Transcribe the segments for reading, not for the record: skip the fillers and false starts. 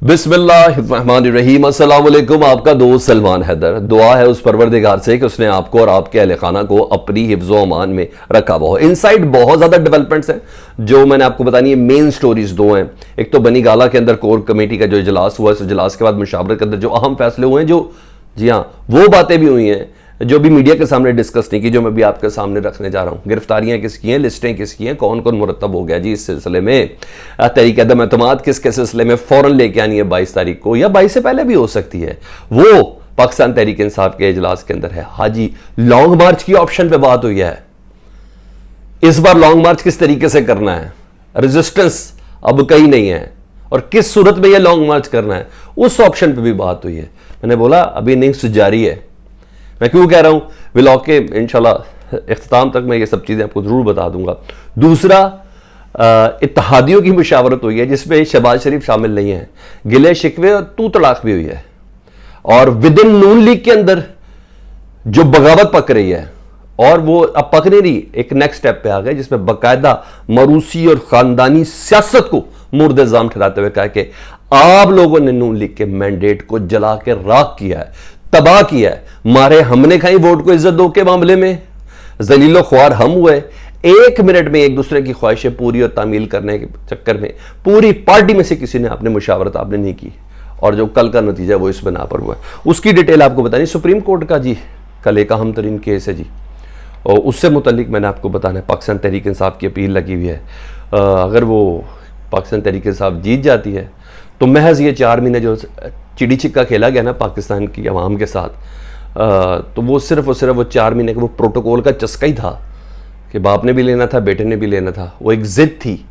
बिस्मिल्लाहिर्रहमानिर्रहीम। अस्सलाम वालेकुम। आपका दोस्त सलमान हैदर। दुआ है उस परवरदिगार से कि उसने आपको और आपके अहले खाना को अपनी हिफ्ज़ो अमान में रखा हुआ हो। इनसाइड बहुत ज़्यादा डेवलपमेंट्स हैं जो मैंने आपको बतानी है। मेन स्टोरीज दो हैं। एक तो बनी गाला के अंदर कोर कमेटी का जो इजलास हुआ, इस इजलास के बाद मुशावरत के अंदर जो अहम फैसले हुए हैं, जो जी हाँ वो बातें भी हुई हैं जो भी मीडिया के सामने डिस्कस नहीं की, जो मैं भी आपके सामने रखने जा रहा हूं। गिरफ्तारियां किसकी हैं, लिस्टें किसकी हैं, कौन कौन मुरतब हो गया जी इस सिलसिले में, तहरीक अदम एतमाद किसके सिलसिले में फौरन लेके आनी है 22 तारीख को, या 22 से पहले भी हो सकती है, वो पाकिस्तान तहरीक इंसाफ के इजलास के अंदर है। हाजी लॉन्ग मार्च की ऑप्शन पे बात हुई है। इस बार लॉन्ग मार्च किस तरीके से करना है, रेजिस्टेंस अब कहीं नहीं है और किस सूरत में यह लॉन्ग मार्च करना है, उस ऑप्शन पे भी बात हुई है। मैंने बोला अभी इनिंग्स जारी है। मैं क्यों कह रहा हूं, व्लॉग के इंशाल्लाह इख्तिताम तक मैं ये सब चीजें आपको जरूर बता दूंगा। दूसरा, इत्तेहादियों की मुशावरत हुई है जिसमें शहबाज शरीफ शामिल नहीं है। गिले शिकवे और तू तड़ाक भी हुई है और विद इन नून लीग के अंदर जो बगावत पक रही है, और वो अब पक नहीं रही, एक नेक्स्ट स्टेप पे आ गए जिसमें बाकायदा मरूसी और खानदानी सियासत को मुर्द इल्जाम ठहराते हुए कहा कि आप लोगों ने नून लीग के मैंडेट को जला के राख किया है, तबाह किया है, मारे हमने खाई वोट को इज्जत दो के मामले में, जलीलो ख्वार हम हुए। एक मिनट में एक दूसरे की ख्वाहिशें पूरी और तामील करने के चक्कर में पूरी पार्टी में से किसी ने अपने मुशावरत आपने नहीं की, और जो कल का नतीजा वो इस बना पर हुआ। उसकी डिटेल आपको बतानी। सुप्रीम कोर्ट का जी कल एक अहम तरीन केस है जी, और उससे मुतल्लिक मैंने आपको बताना है पाकिस्तान तहरीक इंसाफ की अपील लगी हुई है। अगर वो पाकिस्तान तहरीक इंसाफ जीत जाती है तो महज ये 4 महीने जो चिड़ी छिक्का खेला गया ना पाकिस्तान की आवाम के साथ, तो वो सिर्फ और सिर्फ वो 4 महीने का वो प्रोटोकॉल का चस्का ही था कि बाप ने भी लेना था, बेटे ने भी लेना था, वो एक जिद थी,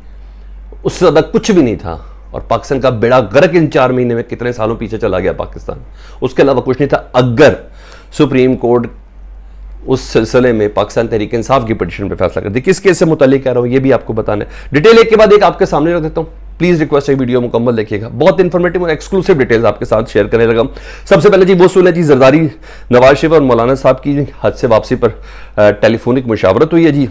उससे ज़्यादा कुछ भी नहीं था। और पाकिस्तान का बेड़ा गर्क इन 4 महीने में कितने सालों पीछे चला गया पाकिस्तान, उसके अलावा कुछ नहीं था। अगर सुप्रीम कोर्ट उस सिलसिले में पाकिस्तान तहरीक इंसाफ की पिटीशन पे फैसला कर दी, किस केस से मुतालिक कह रहा हूँ ये भी आपको बताना है। डिटेल एक के बाद एक आपके सामने रख देता हूँ। प्लीज रिक्वेस्ट है वीडियो मुकम्मल देखिएगा, बहुत इंफॉर्मेटिव और एक्सक्लूसिव डिटेल्स आपके साथ शेयर करने लगा। सबसे पहले जी वो सुन जी, जरदारी नवाज शरीफ और मौलाना साहब की हज से वापसी पर टेलीफोनिक मुशावरत हुई है जी।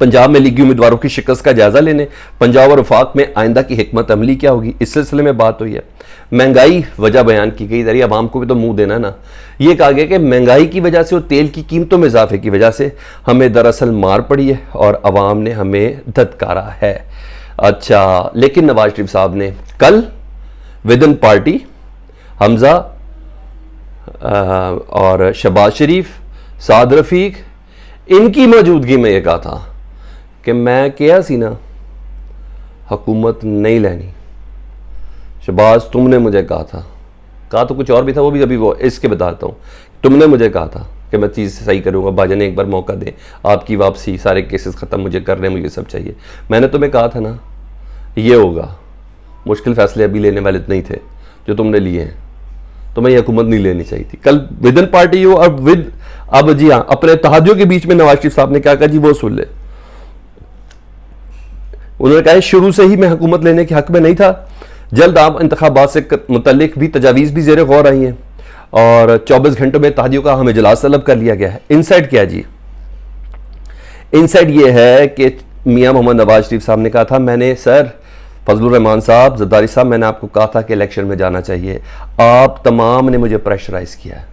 पंजाब में लीगी उम्मीदवारों की शिकस्त का जायजा लेने, पंजाब और वफाक में आइंदा की हिकमत अमली क्या होगी, इस सिलसिले में बात हुई है। महंगाई वजह बयान की गई, जरिए आवाम को भी तो मुंह देना ना। ये कहा गया कि महंगाई की वजह से और तेल की कीमतों में इजाफे की वजह से हमें दरअसल मार पड़ी है और आवाम ने हमें धत्कारा है। अच्छा, लेकिन नवाज शरीफ साहब ने कल विद इन पार्टी हमजा और शहबाज शरीफ, साद रफीक, इनकी मौजूदगी में यह कहा था कि मैं क्या सी ना हुकूमत नहीं लेनी। शहबाज तुमने मुझे कहा तो कुछ और भी था, वो भी अभी वो इसके बताता हूँ। तुमने मुझे कहा था कि मैं चीज़ सही करूँगा, भाजन ने एक बार मौका दे, आपकी वापसी, सारे केसेस ख़त्म मुझे करने, मुझे सब चाहिए। मैंने तुम्हें कहा था ना ये होगा, मुश्किल फैसले अभी लेने वाले नहीं थे जो तुमने लिए हैं, तुम्हें ये हुकूमत नहीं लेनी चाहिए थी। कल विद इन पार्टी हो और विद अब जी हाँ अपने इत्तेहादियों के बीच में नवाज शरीफ साहब ने क्या कहा जी वो सुन ले। उन्होंने कहा शुरू से ही मैं हुकूमत लेने के हक में नहीं था, जल्द आम इंतखाबात से मुतल्लिक भी तजावीज़ भी ज़ेरे गौर आई हैं और 24 घंटों में इत्तेहादियों का हमें इजलास तलब कर लिया गया है। इनसाइड क्या जी, इनसाइड ये है कि मियां मोहम्मद नवाज शरीफ साहब ने कहा था, मैंने सर फजलुर रहमान साहब, जरदारी साहब, मैंने आपको कहा था कि इलेक्शन में जाना चाहिए, आप तमाम ने मुझे प्रेशराइज किया है।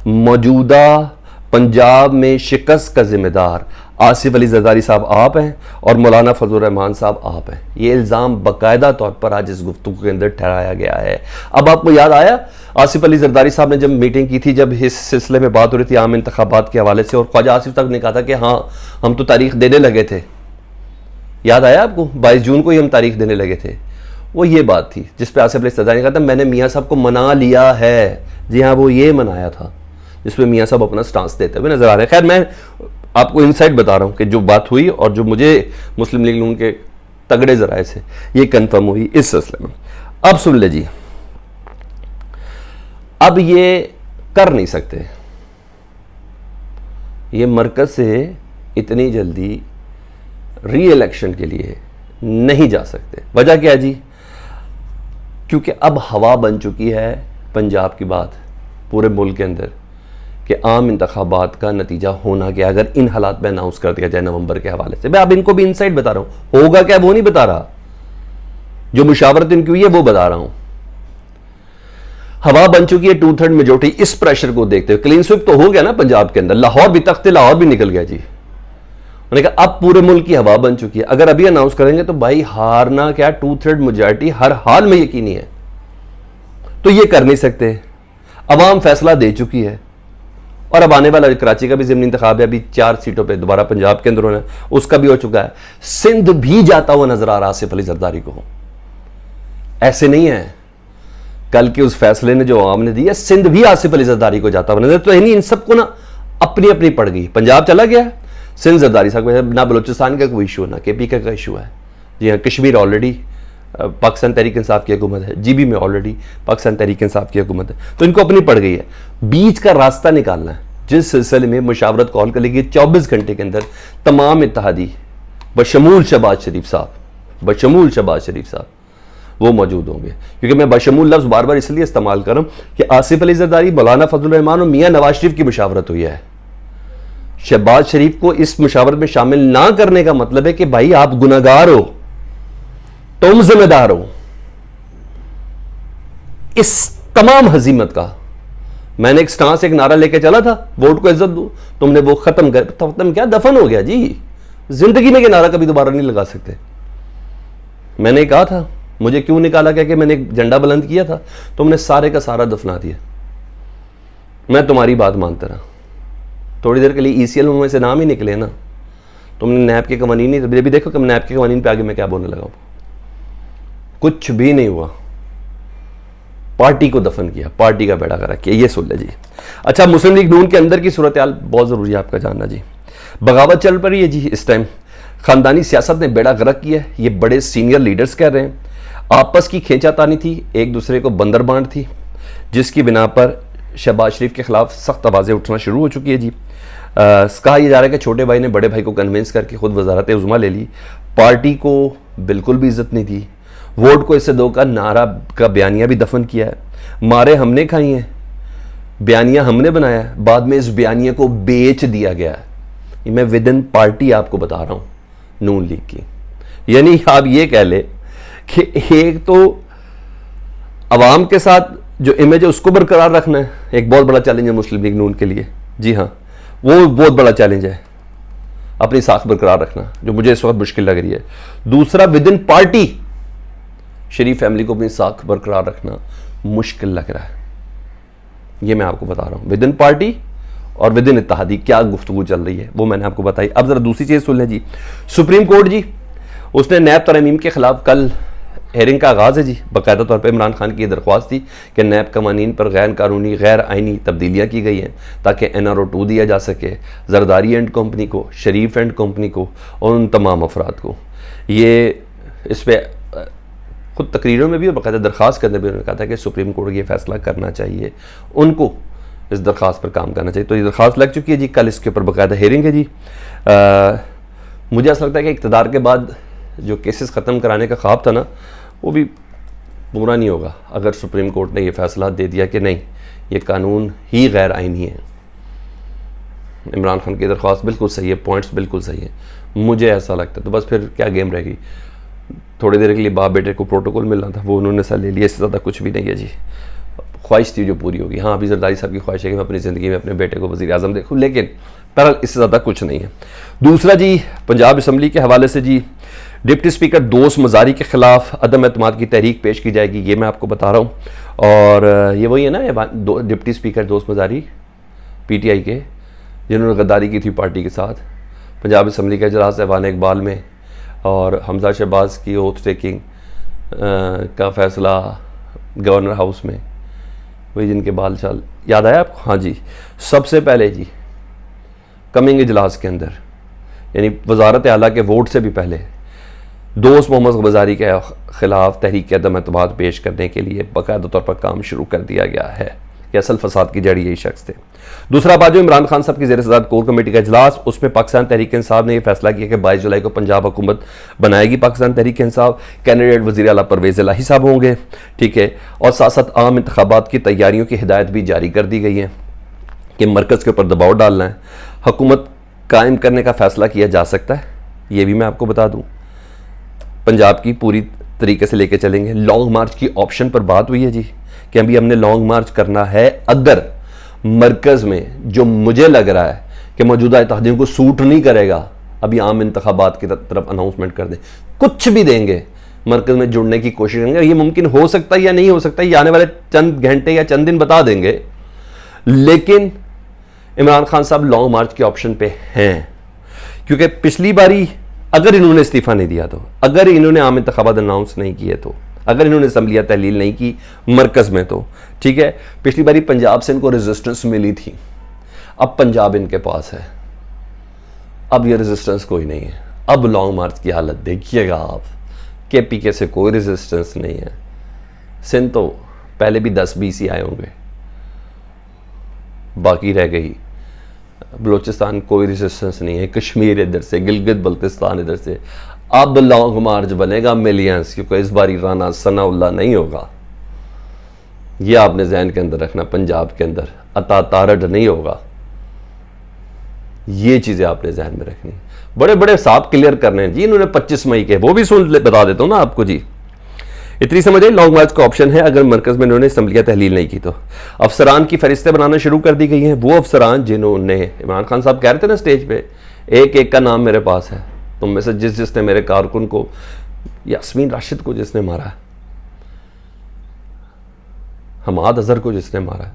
मौजूदा पंजाब में शिकस्त का जिम्मेदार आसिफ अली जरदारी साहब आप हैं और मौलाना फजलुर रहमान साहब आप हैं। ये इल्ज़ाम बाकायदा तौर पर आज इस गुफ्तगू के अंदर ठहराया गया है। अब आपको याद आया आसिफ अली जरदारी साहब ने जब मीटिंग की थी, जब इस सिलसिले में बात हो रही थी आम इंतखाबात के हवाले से, और ख्वाजा आसिफ तक ने कहा था कि हाँ हम तो तारीख देने लगे थे। याद आया आपको, 22 जून को ही हम तारीख देने लगे थे। वो ये बात थी जिस पर आसिफ अली जरदारी ने कहा था मैंने मियाँ साहब को मना लिया है। जी हाँ, वो ये मनाया था जिसमें मियाँ साहब अपना स्टांस देते हुए नजर आ रहे हैं। खैर, मैं आपको इनसाइड बता रहा हूं कि जो बात हुई और जो मुझे मुस्लिम लीग नून के तगड़े जराए से ये कंफर्म हुई इस सिलसिले में। अब सुन ले जी, अब ये कर नहीं सकते, ये मरकज से इतनी जल्दी री इलेक्शन के लिए नहीं जा सकते। वजह क्या है जी, क्योंकि अब हवा बन चुकी है पंजाब की बात पूरे मुल्क के अंदर कि आम इंतखाबात का नतीजा होना क्या अगर इन हालात में अनाउंस कर दिया जाए नवंबर के हवाले से। मैं अब इनको भी इनसाइड बता रहा हूं, होगा क्या वो नहीं बता रहा, जो मुशावरत इनकी हुई है वो बता रहा हूं। हवा बन चुकी है 2/3 मेजोरिटी। इस प्रेशर को देखते हुए क्लीन स्वीप तो हो गया ना पंजाब के अंदर, लाहौर भी, तख्ते लाहौर भी निकल गया जी। उन्होंने कहा अब पूरे मुल्क की हवा बन चुकी है, अगर अभी अनाउंस करेंगे तो भाई हारना क्या, 2/3 मेजोरिटी हर हाल में यकीनी है, तो ये कर नहीं सकते। अवाम फैसला दे चुकी है और अब आने वाला कराची का भी ज़िमनी इंतखाब है, अभी 4 सीटों पे दोबारा पंजाब के अंदर होना है, उसका भी हो चुका है। सिंध भी जाता हुआ नजर आ रहा आसिफ अली जरदारी को, ऐसे नहीं है। कल के उस फैसले ने जो आवाम ने दिया, सिंध भी आसिफ अली जरदारी को जाता हुआ नजर, तो इन सबको ना अपनी अपनी पड़ गई। पंजाब चला गया, सिंध जरदारी साहब, ना बलोचिस्तान का कोई इशू, ना KP का इशू है जी हाँ। कश्मीर ऑलरेडी पाकिस्तान तहरीक इंसाफ की हुकूमत है, GB में ऑलरेडी पाकिस्तान तहरीक इंसाफ की हुकूमत है, तो इनको अपनी पड़ गई है। बीच का रास्ता निकालना है, जिस सिलसिले में मुशावरत कॉल कर लेगी 24 घंटे के अंदर तमाम इत्तेहादी बशमूल शहबाज शरीफ साहब वो मौजूद होंगे। क्योंकि मैं बशमूल लफ्ज़ बार बार इसलिए इस्तेमाल कर रहा हूं कि आसिफ अली जरदारी, मौलाना फजलुर रहमान और मियां नवाज शरीफ की मुशावरत हुई है। शहबाज शरीफ को इस मुशावरत में शामिल ना करने का मतलब है कि भाई आप गुनहगार हो, तुम जिम्मेदार हो इस तमाम हजीमत का। मैंने एक स्टांस, एक नारा लेके चला था, वोट को इज्जत दो, तुमने वो खत्म क्या, दफन हो गया जी। जिंदगी में ये नारा कभी दोबारा नहीं लगा सकते। मैंने कहा था, मुझे क्यों निकाला गया कि मैंने एक झंडा बुलंद किया था, तुमने सारे का सारा दफना दिया। मैं तुम्हारी बात मानता रहा, थोड़ी देर के लिए ECL में से नाम ही निकले ना, तुमने नैब के कवानीन नहीं, भी देखो कि नैब के कवानीन पे आगे मैं क्या बोलने लगा, कुछ भी नहीं हुआ। पार्टी को दफन किया, पार्टी का बेड़ा गर्क किया, ये सुन ले जी। अच्छा, मुस्लिम लीग नून के अंदर की सूरत हाल बहुत जरूरी है आपका जानना जी। बगावत चल पड़ी है जी इस टाइम, खानदानी सियासत ने बेड़ा गर्क किया है, ये बड़े सीनियर लीडर्स कह रहे हैं। आपस की खींचातानी थी, एक दूसरे को बंदर बांट थी, जिसकी बिना पर शहबाज शरीफ के खिलाफ सख्त आवाज़ें उठना शुरू हो चुकी है जी। कहा यह जा रहा है कि छोटे भाई ने बड़े भाई को कन्विंस करके खुद वजारत उज़्मा ले ली। पार्टी को बिल्कुल भी इज्जत नहीं दी, वोट को इससे दो का नारा का बयानिया भी दफन किया है। मारे हमने खाई हैं, बयानिया हमने बनाया है, बाद में इस बयानिया को बेच दिया गया है। मैं विद इन पार्टी आपको बता रहा हूँ नून लीग की, यानी आप ये कह ले कि एक तो अवाम के साथ जो इमेज है उसको बरकरार रखना है, एक बहुत बड़ा चैलेंज है मुस्लिम लीग नून के लिए। जी हाँ, वो बहुत बड़ा चैलेंज है, अपनी साख बरकरार रखना, जो मुझे इस वक्त मुश्किल लग रही है। दूसरा, with in party Sharif family को अपनी साख बरकरार रखना मुश्किल लग रहा है, ये मैं आपको बता रहा हूं। विद इन पार्टी और विद इन इत्तेहादी क्या गुफ्तगू चल रही है वो मैंने आपको बताई। अब जरा दूसरी चीज सुन लें जी। सुप्रीम कोर्ट जी, उसने नैब तरमीम के खिलाफ कल हेयरिंग का आगाज़ है जी। बाकायदा तौर पर इमरान खान की दरख्वास्त थी कि नैब कवानीन पर गैर कानूनी गैर आइनी तब्दीलियाँ की गई हैं ताकि NRO 2 दिया जा सके जरदारी एंड कंपनी को, शरीफ एंड कंपनी को और उन तमाम अफराद को। ये इस पर खुद तकरीरों में भी और बाकायदा दरख्वास्त करने में उन्होंने कहा था कि सुप्रीम कोर्ट ये फैसला करना चाहिए, उनको इस दरख्वास्त पर काम करना चाहिए। तो ये दरख्वास्त लग चुकी है जी, कल इसके ऊपर बाकायदा हेयरिंग है जी। मुझे ऐसा लगता है कि इक़्तिदार के बाद जो केसेस ख़त्म कराने का ख्वाब था ना, वो भी पूरा नहीं होगा अगर सुप्रीम कोर्ट ने यह फैसला दे दिया कि नहीं, ये कानून ही गैर आइनी है। इमरान खान की दरख्वास्त बिल्कुल सही है, पॉइंट्स बिल्कुल सही है, मुझे ऐसा लगता है। तो बस फिर क्या गेम रहेगी, थोड़ी देर के लिए बाप बेटे को प्रोटोकॉल मिलना था, वो उन्होंने सर ले लिया, इससे ज़्यादा कुछ भी नहीं है जी। ख्वाहिश थी जो पूरी होगी। हाँ, अभी जरदारी साहब की ख्वाहिश है कि मैं अपनी ज़िंदगी में अपने बेटे को वज़ीर-ए-आज़म देखूँ, लेकिन बहरहाल इससे ज़्यादा कुछ नहीं है। दूसरा जी, पंजाब असम्बली के हवाले से जी, डिप्टी स्पीकर दोस्त मज़ारी के खिलाफ अदम एतमाद की तहरीक पेश की जाएगी, ये मैं आपको बता रहा हूँ। और ये वही है ना, डिप्टी स्पीकर दोस्त मज़ारी PTI के, जिन्होंने गद्दारी की थी पार्टी के साथ। पंजाब असम्बली का इजलास ऐवान इकबाल में और हमजा शहबाज की ओथ टेकिंग का फैसला गवर्नर हाउस में, वही जिनके बाल चाल याद आया आपको? हाँ जी, सबसे पहले जी कमिंग इजलास के अंदर, यानी वजारत आला के वोट से भी पहले, दोस्त मोहम्मद गबारी के खिलाफ तहरीक अदम एतमाद पेश करने के लिए बाकायदा तौर पर काम शुरू कर दिया गया है कि असल फसाद की जड़ी यही शख्स थे। दूसरा बात, जो इमरान खान साहब की ज़ेर सदारत कोर कमेटी का इजलास, उसमें पाकिस्तान तहरीक इंसाफ ने यह फैसला किया कि 22 जुलाई को पंजाब हुकूमत बनाएगी पाकिस्तान तहरीक इंसाफ। कैंडिडेट वज़ीर आला परवेज़ इलाही साहब होंगे, ठीक है। और साथ साथ आम इंतखाबात की तैयारियों की हिदायत भी जारी कर दी गई है कि मरकज़ के ऊपर दबाव डालना है, हुकूमत कायम करने का फैसला किया जा सकता है। ये भी मैं आपको बता दूँ, पंजाब की पूरी तरीके से लेके चलेंगे। लॉन्ग मार्च की ऑप्शन पर बात हुई है जी कि अभी हमने लॉन्ग मार्च करना है अगर मरकज़ में जो मुझे लग रहा है कि मौजूदा इत्तेहादियों को सूट नहीं करेगा, अभी आम इंतखाबात की तरफ अनाउंसमेंट कर दें, कुछ भी देंगे, मरकज़ में जुड़ने की कोशिश करेंगे। ये मुमकिन हो सकता है या नहीं हो सकता, ये आने वाले चंद घंटे या चंद दिन बता देंगे। लेकिन इमरान खान साहब लॉन्ग मार्च के ऑप्शन पे हैं, क्योंकि पिछली बारी अगर इन्होंने इस्तीफा नहीं दिया तो, अगर इन्होंने आम इंतखाबात अनाउंस नहीं किए तो, अगर इन्होंने असम्बलियाँ तहलील नहीं की मरकज़ में तो ठीक है, पिछली बारी पंजाब से इनको रेजिस्टेंस मिली थी, अब पंजाब इनके पास है, अब ये रेजिस्टेंस कोई नहीं है। अब लॉन्ग मार्च की हालत देखिएगा आप, KPK से कोई रेजिस्टेंस नहीं है। सिंध तो पहले भी 10-20 ही आए होंगे, बाकी रह गई। बलोचिस्तान कोई रेजिस्टेंस नहीं है, कश्मीर इधर से, गिलगित बल्तिस्तान इधर से। अब लॉन्ग मार्च बनेगा मिलियंस, क्योंकि इस बार राना सनाउल्लाह नहीं होगा, यह आपने जहन के अंदर रखना। पंजाब के अंदर अता तारड नहीं होगा, ये चीजें आपने जहन में रखनी। बड़े बड़े साफ क्लियर करने हैं जी इन्होंने 25 मई के, वो भी सुन बता देता हूं ना आपको जी, इतनी समझ आई। लॉन्ग मार्च का ऑप्शन है अगर मरकज में इन्होंने असम्बलियाँ तहलील नहीं की तो। अफसरान की फरिश्तें बनाना शुरू कर दी गई हैं, वो अफसरान जिन्होंने, इमरान खान साहब कह रहे थे ना स्टेज पे, एक एक का नाम मेरे पास है, तुम में से जिसने मेरे कारकुन को, यास्मीन राशिद को जिसने मारा है, हमाद अजहर को जिसने मारा है,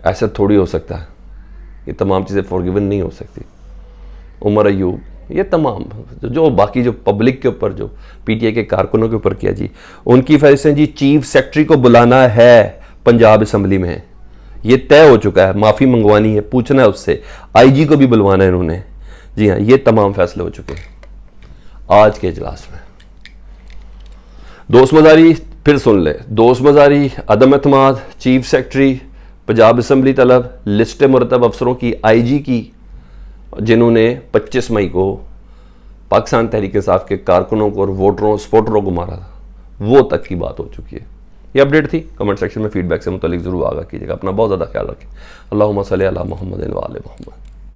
ऐसा थोड़ी हो सकता है, ये तमाम चीज़ें फॉरगिवन नहीं हो सकती। उमर अयूब, ये तमाम जो बाकी जो पब्लिक के ऊपर, जो PTI के कारकुनों के ऊपर किया जी, उनकी फैसले जी चीफ सेक्रेटरी को बुलाना है पंजाब असम्बली में, ये तय हो चुका है, माफ़ी मंगवानी है, पूछना है उससे, IG को भी बुलवाना है इन्होंने। जी हाँ, ये तमाम फैसले हो चुके हैं आज के इजलास में। दोस्तमजारी फिर सुन ले, दोस्तमजारी, अदम एतमाद, चीफ सेक्रेटरी, पंजाब असम्बली तलब, लिस्ट मुरतब अफसरों की, IG की, जिन्होंने 25 मई को पाकिस्तान तहरीक इंसाफ के कारकुनों को और वोटरों सपोर्टरों को मारा था, वो तक की बात हो चुकी है। ये अपडेट थी, कमेंट सेक्शन में फीडबैक से मुतालिक जरूर आगाह कीजिएगा। अपना बहुत ज़्यादा ख्याल रखें। अल्लाहुम्मा सल्ली अला मुहम्मद व आले मुहम्मद।